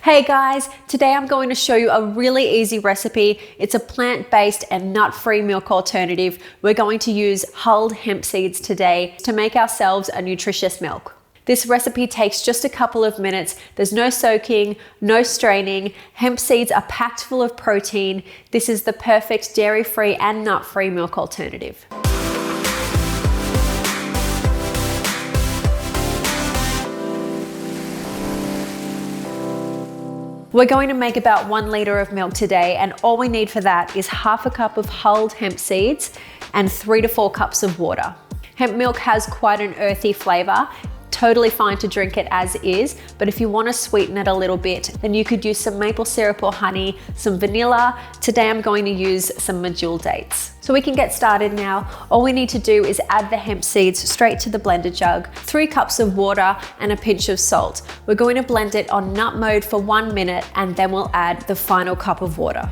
Hey guys, today I'm going to show you a really easy recipe. It's a plant-based and nut-free milk alternative. We're going to use hulled hemp seeds today to make ourselves a nutritious milk. This recipe takes just a couple of minutes. There's no soaking, no straining. Hemp seeds are packed full of protein. This is the perfect dairy-free and nut-free milk alternative. We're going to make about 1 liter of milk today, and all we need for that is half a cup of hulled hemp seeds and 3 to 4 cups of water. Hemp milk has quite an earthy flavor. Totally fine to drink it as is, but if you want to sweeten it a little bit, then you could use some maple syrup or honey, some vanilla. Today I'm going to use some medjool dates. So we can get started now. All we need to do is add the hemp seeds straight to the blender jug, 3 cups of water and a pinch of salt. We're going to blend it on nut mode for 1 minute, and then we'll add the final cup of water.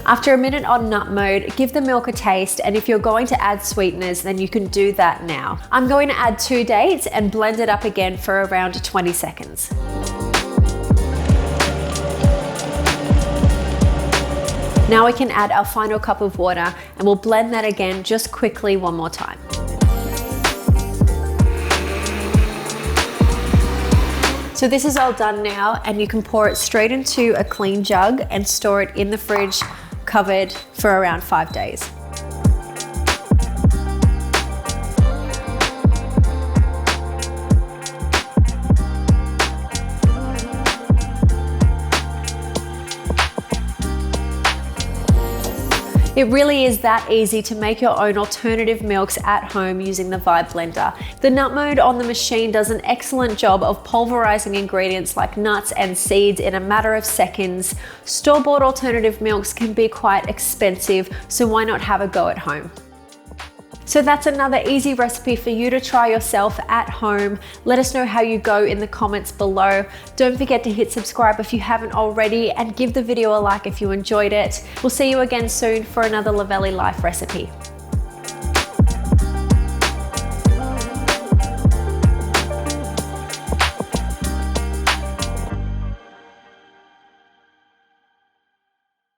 After a minute on nut mode, give the milk a taste, and if you're going to add sweeteners, then you can do that now. I'm going to add 2 dates and blend it up again for around 20 seconds. Now we can add our final cup of water, and we'll blend that again just quickly one more time. So this is all done now, and you can pour it straight into a clean jug and store it in the fridge covered for around 5 days. It really is that easy to make your own alternative milks at home using the Vibe blender. The nut mode on the machine does an excellent job of pulverizing ingredients like nuts and seeds in a matter of seconds. Store-bought alternative milks can be quite expensive, so why not have a go at home? So that's another easy recipe for you to try yourself at home. Let us know how you go in the comments below. Don't forget to hit subscribe if you haven't already, and give the video a like if you enjoyed it. We'll see you again soon for another Luvele Life recipe.